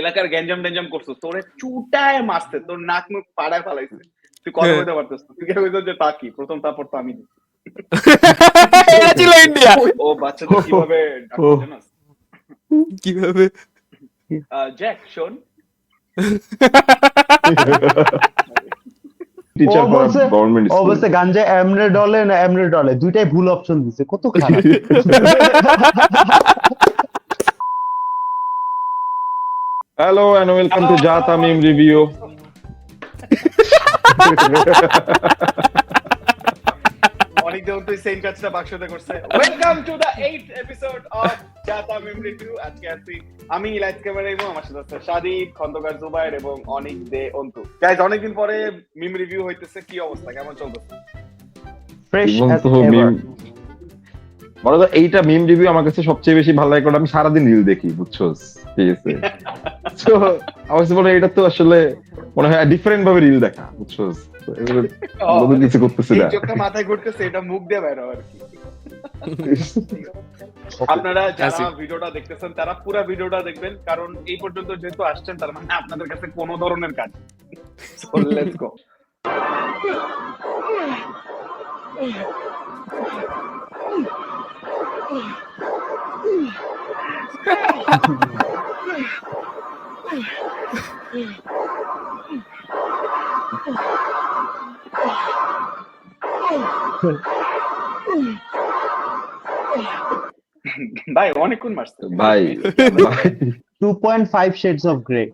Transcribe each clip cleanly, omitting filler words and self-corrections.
এলাকার গ্যাঞ্জাম ট্যাঞ্জাম করছো, তোরে চুটায় মারছে, তোর নাক মুখ পাড়ায় ফেলাইছে, তুই কথা বলতে পারতেছ না, তুই কে বলতো যে তা কি প্রথম তারপর তো আমি এটা ছিল ইন্ডিয়া। ও বাচ্চাদের কিভাবে ডাকতে জানাস? কিভাবে? জ্যাক শোন, টিচার ফর গভর্নমেন্ট স্কুল অবশ্যই গাঞ্জা এমরে ডলে না এমরে ডলে দুইটাই ভুল অপশন দিছে, কত খারাপ। হ্যালো এন্ড ওয়েলকাম টু যা তামিম রিভিউ। অনেক দিন তুই সেম কাজটা বাক্সতে করছে। Welcome to the 8th episode of যা তামিম রিভিউ। আজকে আছি আমি লাইভ ক্যামেরা এবং আমার সাথে আছে সাদিক, খন্দকার জুবাইর এবং অনিক দে অন্তু। গাইস অনেকদিন পরে মিম রিভিউ হইতেছে, কি অবস্থা, কেমন চলতেছে? ফ্রেশ অ্যাজ বলো তো, এইটা মিম রিভিউ আমার কাছে সবচেয়ে বেশি ভালো লাগে, কারণ আমি সারাদিন রিল দেখি, বুঝছোস? ঠিক আছে, তো আমার কাছে মনে হয় এটা তো আসলে মনে হয় ডিফারেন্ট ভাবে রিল দেখা, বুঝছোস? কিছু করতেছি না, চোখটা মাথায় ঘুরতেছে, এটা মুখ দিয়ে বাইরে আর কি। আপনারা যারা ভিডিওটা দেখতেছেন তারা পুরো ভিডিওটা দেখবেন, কারণ এই পর্যন্ত যেহেতু আসছেন তার মানে আপনাদের কাছে কোনো ধরনের কাজ। So let's go. ভাই অনেকক্ষণ মারছে ভাই। 2.5 shades of grey.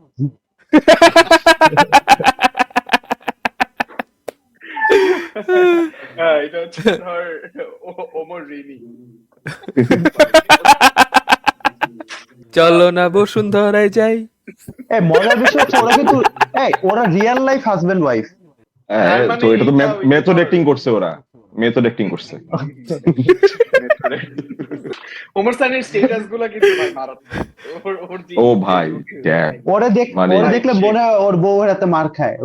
এটা হচ্ছে ধর ওমর রিনি। চলো না বসুন্ধরায় যাই। মজার বিষয় হচ্ছে ওরা কিন্তু ওরা রিয়েল লাইফ হাজবেন্ড ওয়াইফ। তো এটা তো মেথড অ্যাক্টিং করছে, ওরা মেথড অ্যাক্টিং করছে। ওমর সানির স্ট্যাটাস গুলো কিন্তু ভাই মারাত্মক। ও ভাই, ওরা দেখলে মনে হয় ওর বউ হাতে মার খায়।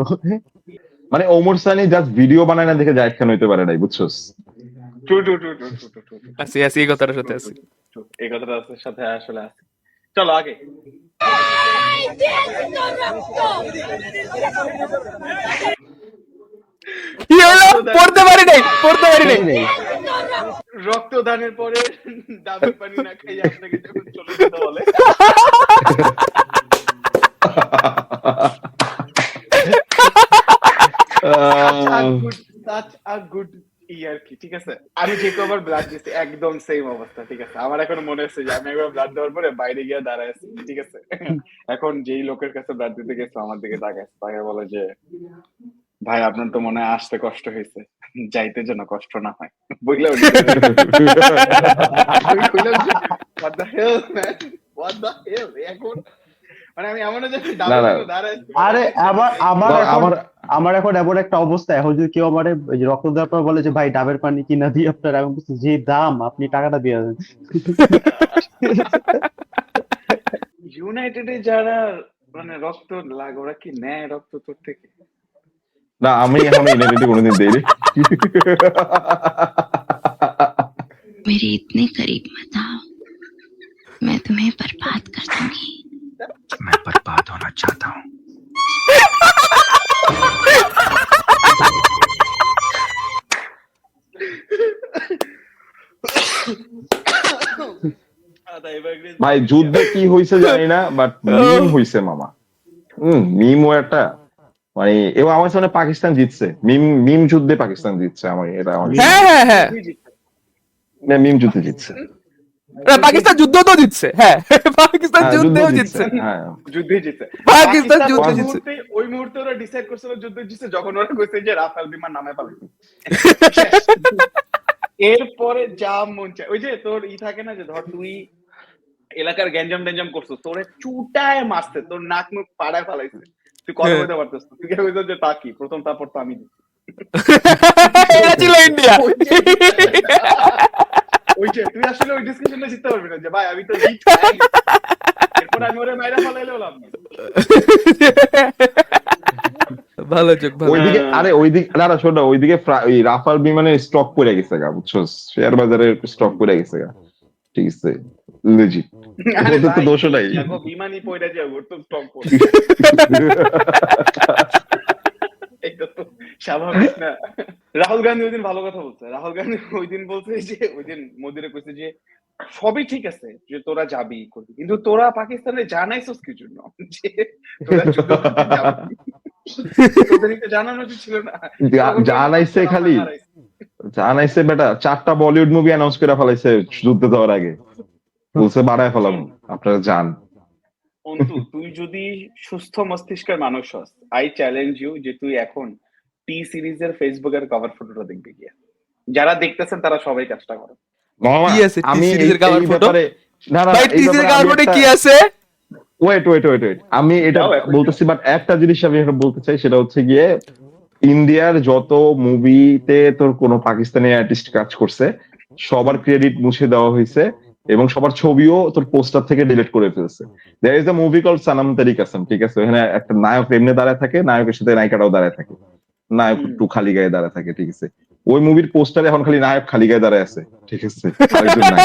মানে ওমর সানি জাস্ট ভিডিও বানায় না দেখে জায়েদ খান হইতে পারে নাই, বুঝছস? টু আসি এই কথাটার সাথে আসি, এই কথাটার সাথে আসলে আছে। চলো আগে। কি হলো? পড়তে পারি নাই। রক্তদানের পরে ডাবের পানি না খাইয়ে আপনাকে যখন চলে যেতে বলে, such a good ইয়ার কি, ঠিক আছে? আমি যে কবার ব্লাড দিয়েছি একদম সেম অবস্থা, ঠিক আছে? আমার এখন মনে হচ্ছে যে আমি একবার ব্লাড দেওয়ার পরে বাইরে গিয়ে দাঁড়ায় আছি, ঠিক আছে? এখন যেই লোকের কাছে ব্লাড দিতে গেছে আমার দিকে তাকায়, তাকে বলে যে ভাই আপনার তো মনে হয় আসতে কষ্ট হয়েছে, যাইতে যেন কষ্ট না হয়। বুঝলাম what the hell man, what the hell এখন মানে আমি এমন দাঁড়ায়। আরে আমার এখন এমন একটা অবস্থা, এখন যদি কেউ আমার রক্ত দেওয়ার পর বলে যে ভাই ডাবের পানি কিনা দিই আপনার, আমি বলছি যে দাম আপনি টাকাটা দিয়ে দেন। ইউনাইটেডে যারা মানে রক্ত লাগে ওরা কি নেয় রক্ত তোর থেকে? না, আমি এখন ইউনাইটেডে কোনোদিন দেইনি। मेरे इतने करीब मत आओ, मैं तुम्हें बर्बाद कर दूंगी। मैं बर्बाद होना चाहता हूँ। ভাই যুদ্ধে কি হয়েছে জানি না, বাট মিম হয়েছে মামা। মিম ও একটা মানে, এবং আমার সামনে পাকিস্তান জিতছে, মিম যুদ্ধে পাকিস্তান জিতছে। আমার এটা হ্যাঁ মিম যুদ্ধে জিতছে। পাকিস্তান যুদ্ধ তো জিতছে। হ্যাঁ পাকিস্তান যুদ্ধেও জিতছে। হ্যাঁ যুদ্ধে জিতছে পাকিস্তান যুদ্ধে জিতছে। ওই মুহূর্তে ওরা ডিসাইড করছিল যুদ্ধে জিতছে যখন ওরা কইছে যে রাফাল বিমান নামে পালাইছে। এরপরে যা মন চায়, ওই যে তোর থাকে না যে ধর তুই এলাকার গ্যাঞ্জাম ট্যাঞ্জাম করছো, তোরে চুটায় মারছে, তোর নাক মুখ পাড়ায় ফেলাইছে, তুই কথা বলতে পারতেছ না, তুই কে বলতো যে তা কি প্রথম তারপর তো আমি এটা ছিল ইন্ডিয়া। ওই যে তুই আসলে ওই ডিসকাশনে জিততে পারবি না যে ভাই আমি তো এরপর আমি ওরে মাইরা ফলাইলে হলাম না। ভালো যোগ, ভালো। ওইদিকে না শোনো, ওইদিকে ওই রাফাল বিমানের স্টক পড়ে গেছে গা, বুঝছো? শেয়ার বাজারে স্টক পড়ে গেছে গা, ঠিক আছে? লিজিট আরে ওদের তো ভাই, দোষও নাই। দেখো বিমানই পয়রা যাবো তো স্টপ করবে এটা তো স্বাভাবিক না। রাহুল গান্ধী ওইদিন ভালো কথা বলছে। রাহুল গান্ধী ওইদিন বলছে যে ওইদিন মোদিরে কইছে যে সবই ঠিক আছে যে তোরা যাবি করবি, কিন্তু তোরা পাকিস্তানে জানাইছস কি জন্য যে তোরা যুদ্ধ করতে যাবি? তোদেরকে জানানো উচিত ছিল না? জানাইছে খালি, জানাইছে বেটা 4টা বলিউড মুভি অ্যানাউন্স করে ফেলাইছে যুদ্ধ দেওয়ার আগে, বলছে বাড়ায় ফেলাম আপনারা যান। অন্তু, তুই যদি সুস্থ মস্তিষ্কের মানুষ হস, আই চ্যালেঞ্জ ইউ যে তুই এখন টি সিরিজের ফেসবুকের কভার ফটোটা দেখবি গিয়া। যারা দেখতেছেন তারা সবাই কাজটা করো। মামা, কি আছে আমি সিরিজের এই cover photo? ব্যাপারে না না ভাই এই টিসির ব্যাপারে আমি কার্বনে একটা- কি আছে? ওয়েট ওয়েট ওয়েট ওয়েট, আমি এটা যাও এখন বলতেছি, বাট একটা জিনিস আমি এখন বলতে চাই, সেটা হচ্ছে গিয়ে ইন্ডিয়ার যত মুভিতে তোর কোনো পাকিস্তানি আর্টিস্ট কাজ করছে সবার ক্রেডিট মুছে দেওয়া হয়েছে এবং সবার ছবিও তোর পোস্টার থেকে ডিলিট করে ফেলছে। There is a movie call Sanam Teri Kasam, ঠিক আছে? ওখানে একটা নায়ক এমনি দাঁড়ায় থাকে, নায়কের সাথে নায়িকাটাও দাঁড়ায় থাকে, নায়ক একটু খালি গায়ে দাঁড়ায় থাকে, ঠিক আছে? ওই মুভির পোস্টারে এখন খালি নায়ক খালি গায়ে দাঁড়ায় আছে, ঠিক আছে? আরেকজন নাই।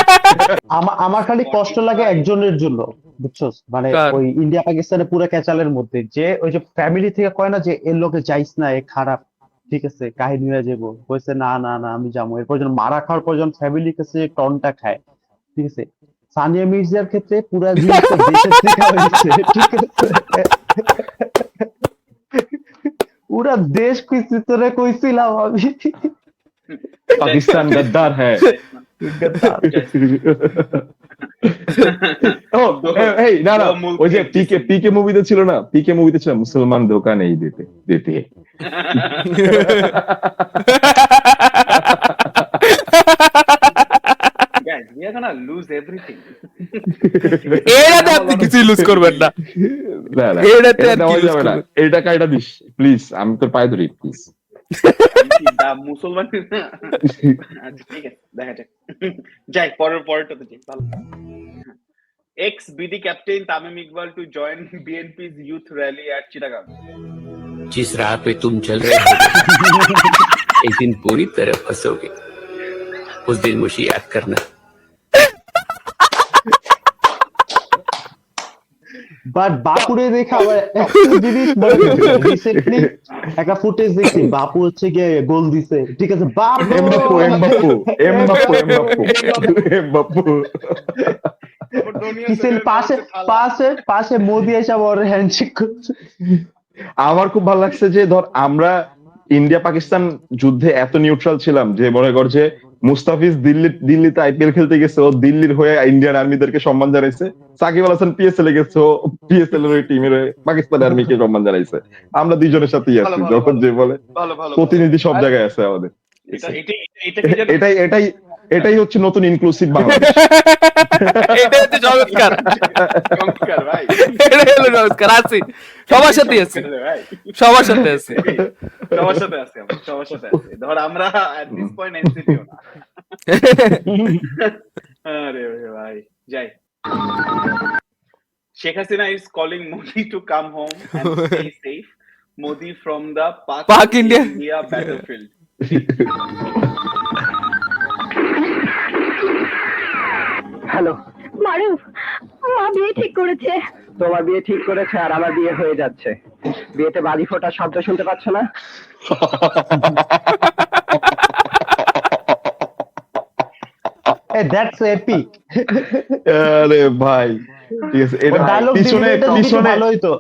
আমার খালি কষ্ট লাগে একজনের জন্য, বুঝছস, মানে কার? ওই ইন্ডিয়া পাকিস্তানের পুরো ক্যাচালের মধ্যে যে ওই যে ফ্যামিলি থেকে কয় না যে এর লোকে যাইস না, এ খারাপ, ঠিক আছে, কাহিনী হয়ে যাবো, কইছে না না না আমি যাবো, এরপর যখন মারা খাওয়ার পর যখন ফ্যামিলির কাছে টনটা খায়, ঠিক আছে? সানিয়া মির্জার ক্ষেত্রে পুরা জিনিসটা দেশের থেকে হয়েছে, ঠিক আছে? পুরা দেশ কইছি, তোরে কইছিলাম আমি পাকিস্তান গদ্দার হ্যায়। ও এই না না, ওই যে পিকে মুভিতে ছিল না, পিকে মুভিতে ছিল মুসলমান ধোকা নেই দিতে দিতে। Guys, we are gonna lose everything. এরাতে আপনি কিছুই লুজ করবেন না। না না, এটাতে এটা আর কি দেওয়া lose যাবে না, করবে? এই টাকাটা দিস প্লিজ, আমি তোর পায়ে ধরি প্লিজ। দা মুসলমান আচ্ছা ঠিক আছে, দেখা যাক। যাই পরেরটাতে যাই। ভালো। Ex BD captain Tamim Iqbal to join BNP's youth rally at Chittagong. जिस राह पे तुम चल रहे हो एक दिन पूरी तरह फंसोगे, उस दिन मुझे याद करना। বাট বাপুরে দেখে আবার একটা জিনিস রিসেন্টলি একটা ফুটেজ দেখছি, বাপু হচ্ছে গিয়ে গোল দিছে, ঠিক আছে, বাপু এমবাপ্পু এমবাপ্পু এমবাপ্পু এমবাপ্পু এমবাপ্পু কিসের পাশে পাশে পাশে মোদি এসে ওর হ্যান্ডশেক করছে। আমার খুব ভালো লাগছে যে ধর আমরা ইন্ডিয়া পাকিস্তান যুদ্ধে এত নিউট্রাল ছিলাম যে মনে কর যে মুস্তাফিজ দিল্লিতে আইপিএল খেলতে গেছে, ও দিল্লির হয়ে ইন্ডিয়ান আর্মিদেরকে সম্মান জানাইছে। সাকিব আল হাসান পিএসএল এ গেছে, ও পিএসএল এর ওই টিমের পাকিস্তান আর্মিকে সম্মান জানাইছে। আমরা দুইজনের সাথেই আছি, ভালো, যখন যে বলে ভালো ভালো প্রতিনিধি সব জায়গায় আছে আমাদের। এটাই হচ্ছে নতুন ইনক্লুসিভ বাংলাদেশ। এটা হচ্ছে চমৎকার, চমৎকার ভাই, এটা হলো চমৎকার। আছি সবার সাথে আছি, ভাই সবার সাথে আছি। সবার সাথে আছি, আমরা সবার সাথে আছি। ধর আমরা at this point এনসিপিও না। আরে ভাই যাই। Sheikh Hasina is calling Modi to come home and stay safe. Modi from the Pak India battlefield. Hello Maruf, মা বিয়ে ঠিক করেছে। তোমার বিয়ে ঠিক করেছে আর আমার বিয়ে হয়ে যাচ্ছে। বিয়েতে বাজি ফোটার শব্দ শুনতে পাচ্ছ না? That's epic. আরে ভাই ঠিক আছে, এটা ডায়লগ পিছনে পিছনে ভালো হইতো।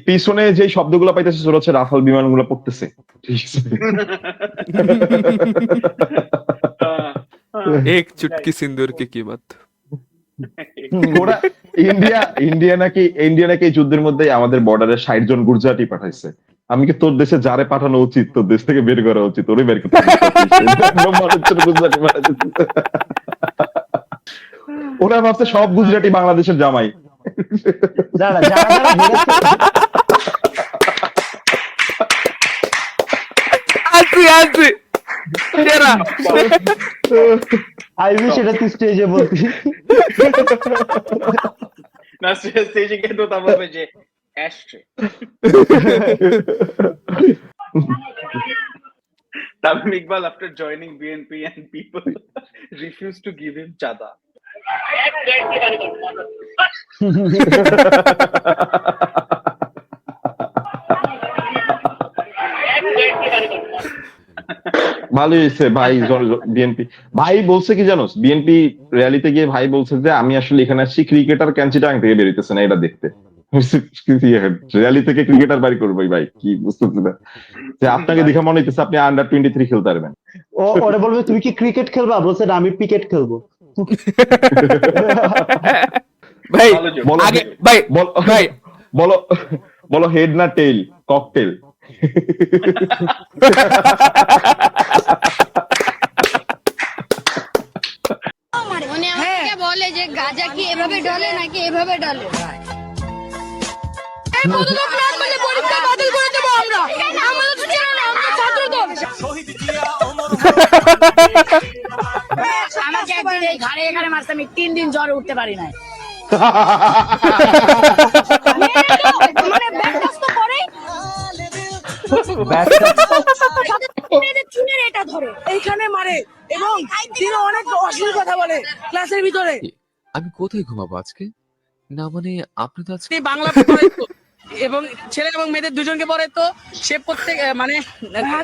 পিছনে যে শব্দগুলো পাইতেছে সেটা হচ্ছে রাফাল বিমানগুলো পড়তেছে, ঠিক আছে? এক চুটকি সিন্দুর কি কিমত। ওরা ইন্ডিয়া নাকি এই যুদ্ধের মধ্যে আমাদের বর্ডারে 60 জন গুজরাটি পাঠাইছে। আমি কি তোর দেশে যারে পাঠানো উচিত, তোর দেশ থেকে বের করা উচিত, ওরে বের করতে গুজরাটি পাঠাইছে। ওরা ভাবছে সব গুজরাটি বাংলাদেশের জামাই। যারা যারা যারা ঘুরেছে, আছি সেরা। I wish এটা তুই স্টেজে বলতি। না স্টেজে গিয়ে তো তা বলবে যে ashtray. Tamim Iqbal after joining BNP and people refused to give him chada. ভালোই হয়েছে ভাই। বিএনপি ভাই বলছে কি জানোস, বিএনপি র্যালিতে গিয়ে ভাই বলছে যে আমি আসলে এখানে আসছি ক্রিকেটার ক্যাঞ্চিটাং থেকে বেরোতেছে না এটা দেখতে। র্যালি থেকে ক্রিকেটার বাড়ি করবো ভাই, কি বুঝতেছি না যে আপনাকে দেখা মনে হইতেছে আপনি আন্ডার-23 খেলতে পারবেন। ওরে বলবে তুমি কি ক্রিকেট খেলবা, বলছে না আমি পিকেট খেলবো। ভাই ভালো joke। বলো আগে ভাই ভাই বলো বলো হেড না টেইল, ককটেল। উনি আমাকে বলে যে গাজা কি এভাবে ডলে নাকি এভাবে ডলে আমাকে একদিন এই ঘাড়ে এখানে মারছে, আমি 3 দিন জ্বরে উঠতে পারি নাই। মানে ব্যাকটাস তো করে চুনের এটা ধরে এইখানে মারে এবং তিনি অনেক অশ্লীল কথা বলে ক্লাসের ভিতরে। আমি কোথায় ঘুমাবো আজকে? না মানে আপনি তো আজকে বাংলা পড়ে তো এবং ছেলে এবং মেয়েদের দুজনকে পড়ে তো সে প্রত্যেক মানে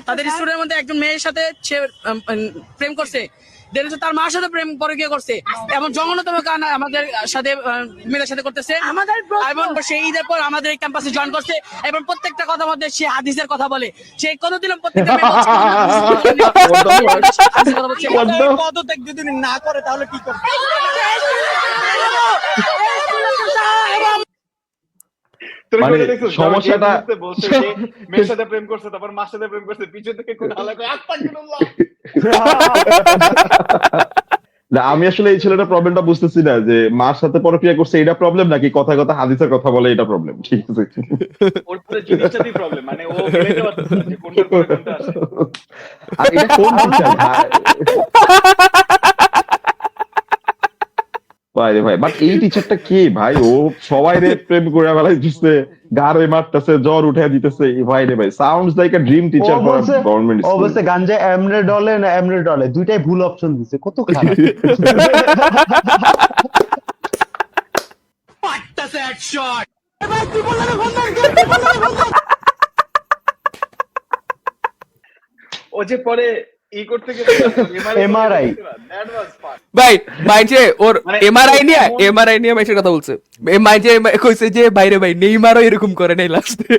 তাদের স্টুডেন্টের মধ্যে একজন মেয়ের সাথে সে প্রেম করছে, দেন তার মার সাথে প্রেম পরে গিয়ে করছে এবং জঘন্যতম কাজ আমাদের সাথে মেয়েদের সাথে করতেছে আমাদের এবং সেই ঈদের পর আমাদের এই ক্যাম্পাসে জয়েন করছে এবং প্রত্যেকটা কথার মধ্যে সে হাদিসের কথা বলে। সে কোনোদিনও প্রত্যেকটা পদত্যাগ যদি না করে তাহলে কি করবে? মানে সমস্যাটা বলছে যে মেয়ের সাথে প্রেম করছে, তারপর মার সাথে প্রেম করছে, পিছন থেকে কোন আলাদা আস্তাগফিরুল্লাহ। না, আমি আসলে এই ছেলেটা প্রবলেমটা বুঝতেছি না যে মার সাথে পরক্রিয়া করছে এটা প্রবলেম নাকি কথা কথা হাদিসের কথা বলে এটা প্রবলেম। ঠিক আছে, ওর পুরো জিনিসটাই প্রবলেম, মানে ও বলতে পারছে না যে কোনটা পরে কোনটা আসে। আর এটা কোন টিচার ভাই? ভাই রে ভাই, বাট এই টিচারটা কে ভাই? ও সবাই রে প্রেম করে বেলায় দিচ্ছে, গাড়ে মারতেছে, জ্বর উঠে দিতেছে। ভাই রে ভাই, sounds like a dream teacher for government school. অবশ্যই গাঞ্জা এমরে ডলে না এমরে ডলে, দুইটাই ভুল অপশন দিছে, কত খারাপ। ও যে পরে ই করতে গেছে MRI দ্যাট ওয়াজ ফান। ভাই মাইছে ওর মানে এমআরআই নিয়ে মাইছের কথা বলছে। মাইছে কইছে যে বাইরে ভাই নেইমারও এরকম করে নাই লাস্টে।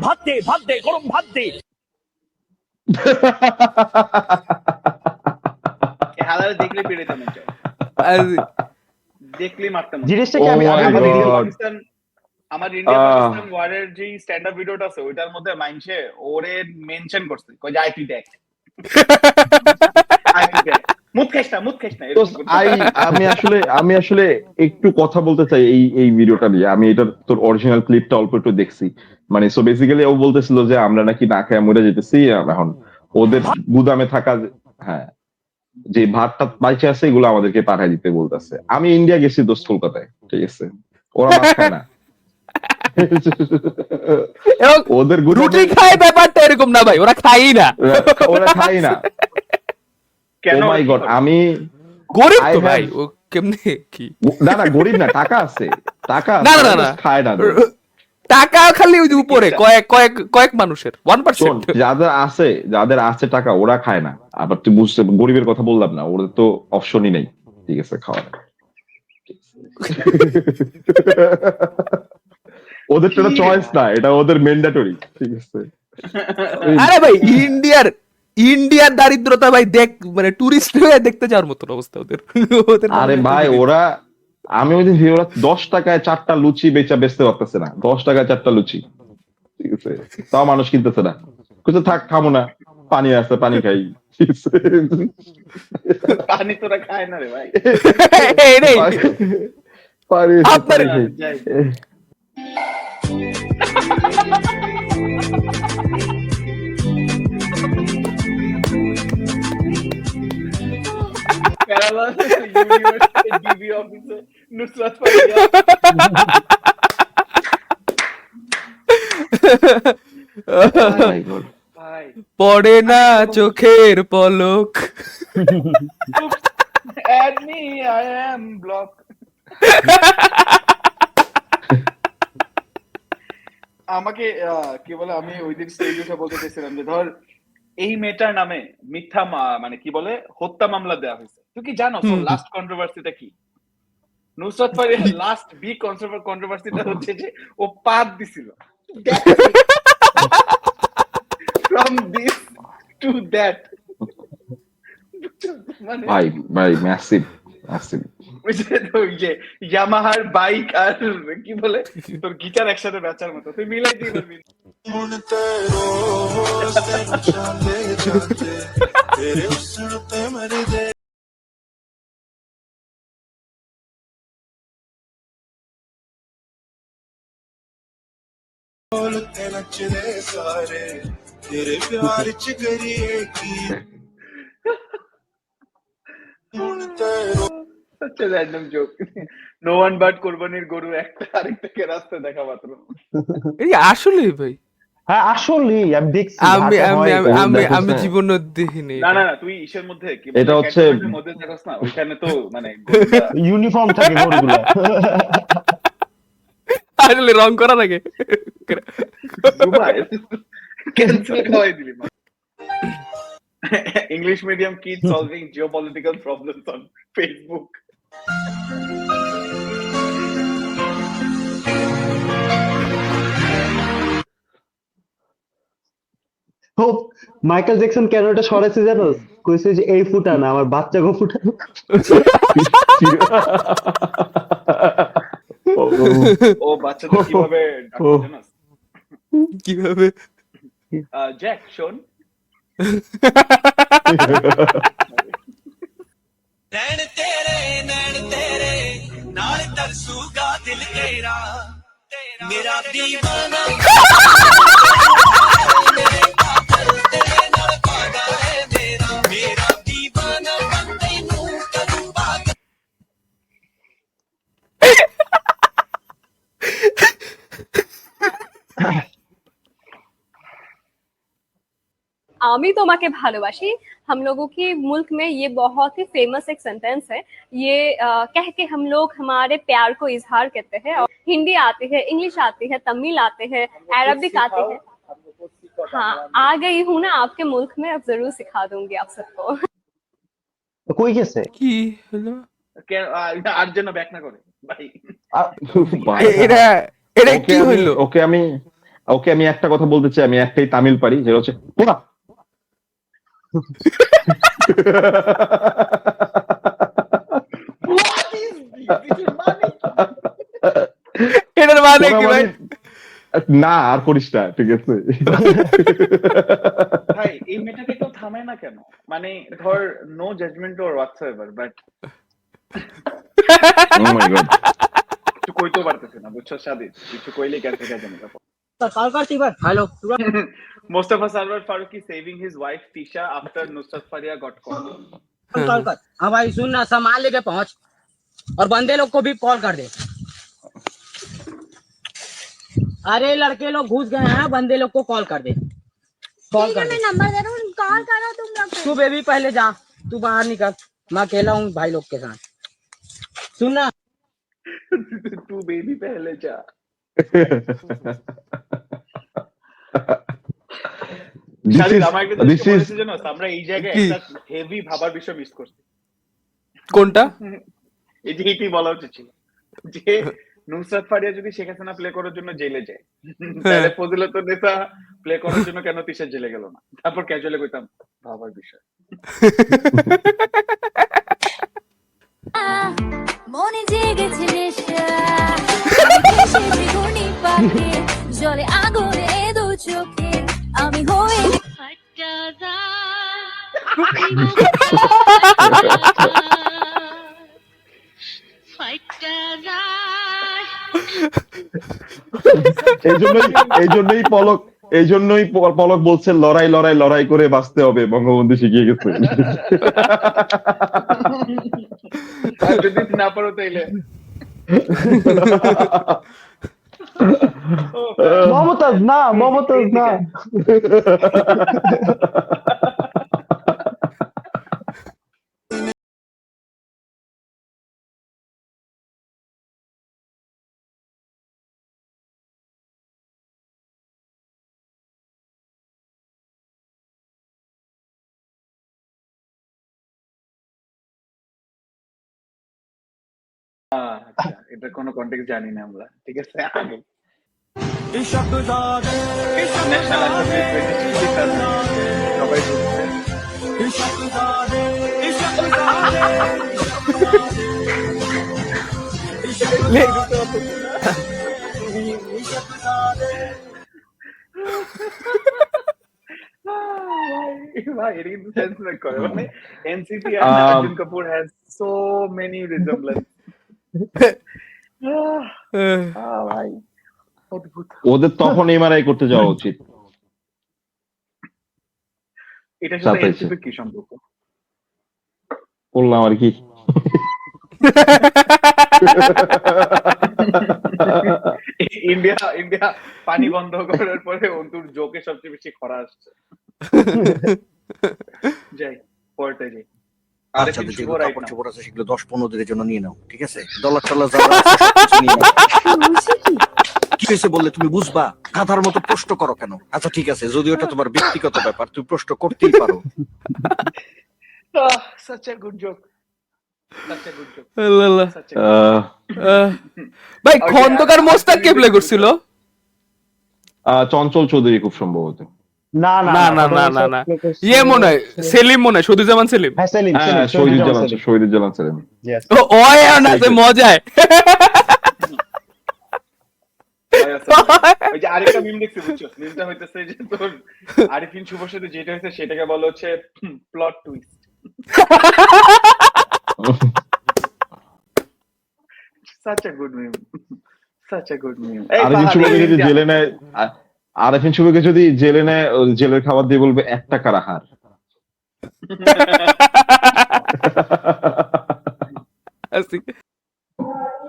ভাত দে গরম ভাত দে। হালারে দেখলে পেরেতাম এটা, দেখলেই মারতাম। জিনিসটা কি Oh আমি my আমাদের God. পাকিস্তান, আমার ইন্ডিয়া পাকিস্তান ওয়ারের যে স্ট্যান্ড আপ ভিডিওটা আছে ওইটার মধ্যে মাইনছে ওরে মেনশন করছে, কই যে আইপি দেখ আইপি দেখ, মুখ খাইস না তো আমি আসলে একটু কথা বলতে চাই এই ভিডিওটা নিয়ে। আমি এটা তোর অরিজিনাল ক্লিপটা অল্প একটু দেখছি। মানে সো বেসিক্যালি ও বলতেছিল যে আমরা নাকি না খেয়ে মরে যেতেছি, এখন ওদের গুদামে থাকা হ্যাঁ যে ভাতটা বাইচে আছে এগুলো আমাদেরকে পাঠাই দিতে বলতেছে। আমি ইন্ডিয়া গেছি দোস্ত, কলকাতায়, ঠিক আছে, ওরা ভাত খায় না। ওদের রুটি খায় ব্যাপারটা এরকম না ভাই, ওরা খাই না, ওরা খায় না। কেন? ও মাই গড, আমি গরিব তো I have- ভাই, ও কেমনে কি? না গরিব না, টাকা আছে, টাকা না, আছে, না, না। খায় না। টাকা খালি ওই যে উপরে কয়েক মানুষের 1%। শোন, যাদের আছে টাকা ওরা খায় না। আবার তুই বুঝতে, গরিবের কথা বললাম না, ওদের তো অপশনই নেই, ঠিক আছে, খাওয়ার। ওদের তো চয়েস না, এটা ওদের ম্যান্ডেটরি, ঠিক আছে। আরে ভাই ইন্ডিয়ার দারিদ্রতা ভাই দেখ, মানে টুরিস্ট হয়ে দেখতে যাওয়ার মতন অবস্থা ওদের। আরে ভাই আমি ওই দিন ওরা 10 টাকায় 4টা লুচি বেচতে পারতেছে না, 10 টাকায় 4টা লুচি, ঠিক আছে, তাও মানুষ কিনতেছে না। কিছু থাক, খাবো না, পানি আছে, পানি খাই, ঠিক আছে। পানি তোরা খায় না রে ভাই। পানি আপনার- খাই। যাই। কেরালা ইউনিভার্সিটি ডিবি অফিসে Nusrat Faria. Oh my God. ভাই পড়ে না চোখের পলক। Add me, I am block. আমাকে কি বলে, আমি ওই দিন স্টেজে বলতে চাইছিলাম যে ধর এই মেয়েটার নামে মিথ্যা মানে কি বলে হত্যা মামলা দেওয়া হয়েছে, তুই কি জানো লাস্ট কন্ট্রোভার্সিটা কি? নুসরাত ফারিয়ার লাস্ট বিগ কন্ট্রোভার্সিটা হচ্ছে যে ও পাত দিছিল। From this to that. মানে ভাই ম্যাসিভ ওই যে ইয়ামাহার বাইক আর কি বলে তোর গিটার একসাথে বেচার মতো, তুই মিলাই দিয়ে পারবি। Such a random joke. No one but কোরবানির গরু একটা আরেকটাকে রাস্তায় দেখা মাত্র। এই আসলেই ভাই, হ্যাঁ আসলে আমি দেখছি আমি হাটে হয় আমি গরু আমি দেখো। আমি জীবনে দেখিনি না না না, তুই ইসের মধ্যে কি বলে, এটা হচ্ছে ক্যান্টনমেন্টের মধ্যে থাকস না, ওইখানে তো মানে গরুটা ইউনিফর্ম থাকে গরুগুলো। আসলে রং করা থাকে। দুবাই ক্যান্সেল খাওয়াই দিলি। English medium kid solving geopolitical problems on Facebook. ও মাইকেল জ্যাকসন কেন এটা সরাইছে জানো? কইছে যে এই ফুটা না, আমার বাচ্চাকে ফুটানো। ও বাচ্চাদের কিভাবে ডাকতে জানোস? কিভাবে? জ্যাক শোন। नैन तेरे नाल तरसूगा दिल तेरा मेरा दीवाना मेरा दीवाना बंदे नू करूंगा। आमी তোমাকে ভালোবাসি। हम लोगों की मुल्क में ये बहुत ही फेमस एक सेंटेंस है। ये कह के हम लोग हमारे प्यार को इजहार करते हैं। और हिंदी आती है, इंग्लिश आती है, तमिल आते हैं, अरबिक आती है। हाँ, आ गई हूँ ना आपके मुल्क में, अब जरूर सिखा दूंगी आप सबको। কই গেছে? কি হলো? আর যেন ব্যাক না করে ভাই। এটা এটা কি হইলো? ওকে আমি একটা কথা বলতে চাই, আমি একটাই তামিল পারি, যেটা হচ্ছে পোড়া। এটার মানে কি ভাই? না আর করিস না, ঠিক আছে? ভাই এই মেয়েটাকে কেউ থামায় না কেন? মানে ধর no judgement or whatsoever, but oh my God, কিছু কইতেও পারতেছে না, বুঝছো শাদি? কিছু কইলে ক্যান্সেল করে দেবে। कॉल कर तीबर hello Mustafa Sarwar Farooqi saving his wife Tisha after Nusrat Faria got caught. Call कर। हाँ भाई सुन ना, सामान लेके पहुंच और बंदे लोग को भी कॉल कर दे। अरे लड़के लोग घुस गए हैं, बंदे लोग को कॉल कर दे। कॉल कर दे, नंबर दे रहा हूँ, कॉल करो तुम लोग। तू बेबी पहले जा, तू बाहर निकल, मैं अकेला हूँ भाई लोग के साथ। सुन ना, तू बेबी पहले जा। আমরা এই জায়গায় একটা হেভি ভাবার বিষয় মিস করছি। কোনটা? এই যে এটি বলা উচিত ছিল যে নুসরাত ফারিয়া যদি শেখ হাসিনা প্লে করার জন্য জেলে যায়, তাহলে ফজিলাতুন নেসা প্লে করার জন্য কেন তিশা জেলে গেল না? তারপর ক্যাজুয়ালি কইতাম ভাবার বিষয়। মনে জেগেছে নেশা, আমি ভেসে বেগুনি পাখি, জলে আগুনে দু চোখে আমি হয়ে এই জন্যই পলক বলছে লড়াই লড়াই লড়াই করে বাঁচতে হবে, বঙ্গবন্ধু শিখিয়ে গেছে। আর যদি না পারো তাইলে মমতাজ না আচ্ছা, এটা কোনো কন্টেক্সট জানি না আমরা, ঠিক আছে। আগে ন্যাশনাল সবাই বুঝছে। ভাই এটা কিন্তু সেন্স মেক করে, মানে NCP and Arjun Kapoor has so many resemblance. ভাই অদ্ভুত। ওদের তখন এমআরআই করতে যাওয়া উচিত। এটা সাথে এনসিপি কি সম্পর্ক? বললাম আর কি। ইন্ডিয়া পানি বন্ধ করার পরে অন্তুর জোকে সবচেয়ে বেশি খরা আসছে। যাই পড়তে যাই। আচ্ছা, যেগুলো কাপড় চোপড় আছে সেগুলো 10-15 দিনের জন্য নিয়ে নাও, ঠিক আছে? ডলার টলার যা আছে সবকিছু নিয়ে নাও। কি হয়েছে বললে তুমি বুঝবা? গাধার মতো প্রশ্ন করো কেন? আচ্ছা ঠিক আছে, যদি ওটা তোমার ব্যক্তিগত ব্যাপার, তুমি প্রশ্ন করতেই পারো। such a good joke. ভাই খন্দকার মোস্তাক কে প্লে করছিল? চঞ্চল চৌধুরী খুব সম্ভবত। না না না না না না না, ইয়ে মনে হয় সেলিম, মনে হয় শহীদুজ্জামান সেলিম। হ্যাঁ সেলিম, শহীদুজ্জামান সেলিম। ওই আছে মজায়। ওই যে আরেকটা মিম দেখতে বুঝছো, মিমটা হইতেছে যে তোর আরিফিন শুভর সাথে যেটা হয়েছে সেটাকে বলা হচ্ছে plot twist. Such a good meme. Such a good meme. Arifin শুভকে যদি জেলে নেয়, আরিফিন শুভকে যদি জেলে নেয়, জেলের খাবার দিয়ে বলবে 1 টাকার আহার।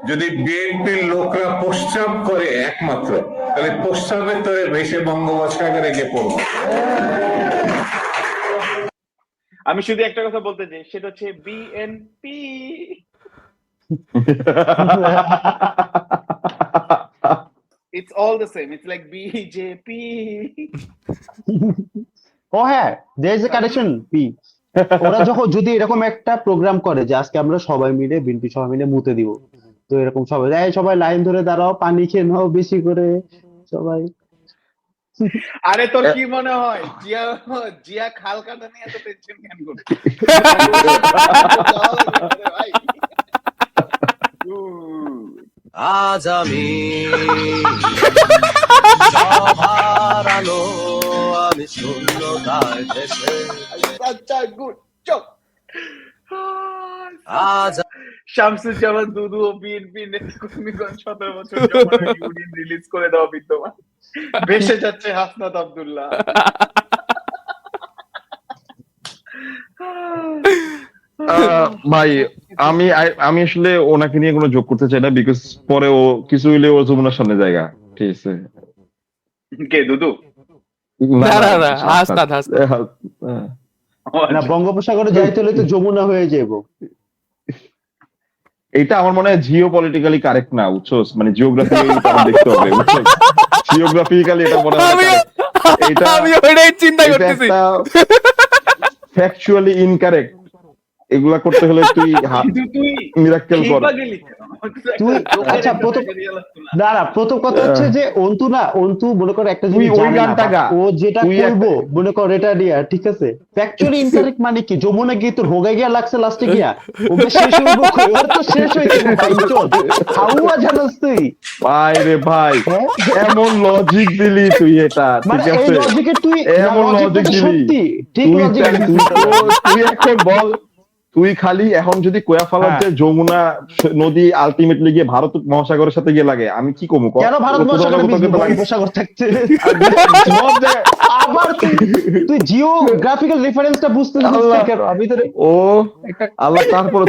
যদি বিএনপির লোকরা প্রস্রাব করে একমাত্র, তাহলে প্রস্রাবের তরে ভেসে বঙ্গোপসাগরে গিয়ে পড়বো। আমি শুধু একটা কথা বলতে চাই, সেটা হচ্ছে BNP. It's all the same. It's like BJP. ও হ্যাঁ, there is a connection P. ওরা যখন যদি এরকম একটা প্রোগ্রাম করে যে আজকে আমরা সবাই মিলে বিএনপি সবাই মিলে মুতে দিব, তো এরকম সবাই লাইন ধরে দাঁড়াও, পানি খেয়ে নাও বেশি করে সবাই। আরে তোর কি মনে হয় জিয়া খাল কাটা নিয়ে এত টেনশন কেন করছে? আজ আমি সবার আলো, আমি শূন্যতায় ভেসে। আজ শামসুজ্জামান দুদু ও বিএনপি নেতাকর্মীগণ 17 বছর ইউনিয়ন রিলিজ করে দেওয়া বিদ্যমান, ভেসে যাচ্ছে হাসনাত আব্দুল্লাহ। ভাই আমি আসলে ওনাকে নিয়ে কোনো যোগ করতে চাই না, বিকজ পরে ও কিছু হইলে ও যমুনার সামনে জায়গা, ঠিক আছে? কে দুদু? না না না, হাসনাত। না, বঙ্গোপসাগরে যাইতে হলে তো যমুনা হয়ে যাবো। এটা আমার মনে হয় জিও পলিটিক্যালি কারেক্ট না, বুঝছোস? মানে জিওগ্রাফিক্যালি দেখতে হবে, বুঝছোস? জিওগ্রাফিক্যালি এটা মনে হয় এটা আমি ওইটাই চিন্তা করতেছি। Factually incorrect. এগুলা করতে হলে তুই মিরাক্কেল কর। তুই আচ্ছা প্রথম কথা হচ্ছে যে অন্তু মনে কর একটা জিনিস জানে না, ও যেটা করবো মনে কর এটা নিয়ে, ঠিক আছে? ফ্যাকচুয়ালি ইনকারেক্ট মানে কি? যমুনা গিয়ে তোর হোগা গিয়া লাগছে লাস্টে গিয়া, ওকে শেষ হইব, ওর তো শেষ হইছে হাউয়া জানাস তুই। ভাই রে ভাই, এমন লজিক দিলি তুই, এটা ঠিক আছে? এই লজিকে তুই এমন লজিক দিলি, সত্যি ঠিক লজিক তুই একটা বল। তুই খালি এখন যদি কোয়া ফালার যে যমুনা নদী আলটিমেটলি গিয়ে ভারত মহাসাগরের সাথে গিয়ে লাগে, আমি কি কমু? কেন ভারত মহাসাগর থাকছে? আবার তুই জিওগ্রাফিক্যাল রেফারেন্সটা বুঝতে কেন? আমি তো ও আল্লাহ, তারপরে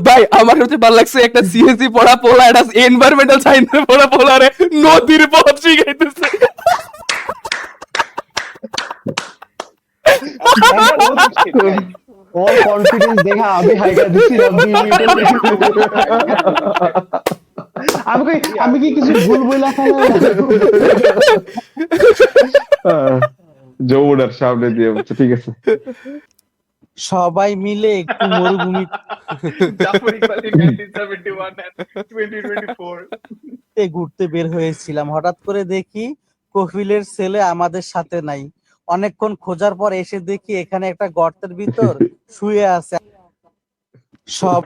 ভাই আমার হচ্ছে ভালো লাগছে একটা সিএসসি পড়া পোলা, এটা এনভায়রনমেন্টাল সায়েন্সের পড়া পোলারে নদীর পথ শিখাইতেছে। ওর কনফিডেন্স দেখা আমি হাইগার দিছিলাম। আমি কি কিছু ভুল বইলা ফেলা? যমুনার সামনে দিয়ে, ঠিক আছে? সবাই মিলে একটু মরুভূমি জাফর ইকবাল 1971 and 2024 তে ঘুরতে বের হয়েছিলাম, হঠাৎ করে দেখি কফিলের ছেলে আমাদের সাথে নাই। অনেকক্ষণ খোঁজার পর এসে দেখি এখানে একটা গর্তের ভিতর শুয়ে আছে। সব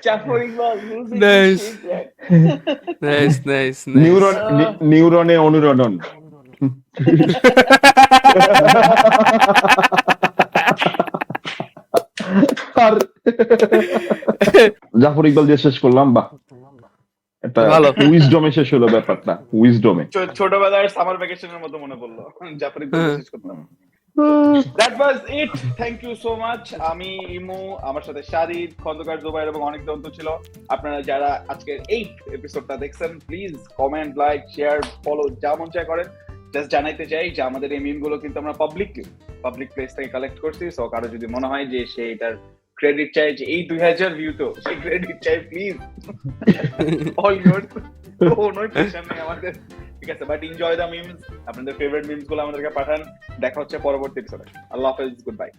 Zafar Iqbal losing Nice. his shit, nice nice নিউরনে অনুরণন। আর জাফর ইকবাল দিয়ে শেষ করলাম, বাহ একটা ভালো। উইজডমে শেষ হলো ব্যাপারটা, উইজডমে। ছোটবেলার সামার ভ্যাকেশনের মতো মনে পড়লো জাফর ইকবাল শেষ করতাম। That was it. Thank you so much. আমি ইমু, আমার সাথে শারিদ, খন্দকার জুবাইর এবং অনেক দন্ত ছিল। আপনারা যারা আজকের এই এপিসোডটা দেখছেন, please comment, like, share, follow যা মন চায় করেন। জাস্ট জানাইতে চাই যে আমাদের এই মিম গুলো কিন্তু আমরা পাবলিক প্লেস থেকে কালেক্ট করছি। সো কারো যদি মনে হয় যে সে এটার ক্রেডিট চাই, যে এই 2000 ভিউ তো সেই ক্রেডিট চাই, প্লিজ অল গুড, কোনো প্রেশার নেই আমাদের, ঠিক আছে? বাট এনজয় দ্য মিমস, আপনাদের ফেভারিট মিমস গুলো আমাদেরকে পাঠান। দেখা হচ্ছে পরবর্তী এপিসোডে। আল্লাহ হাফেজ, গুড বাই।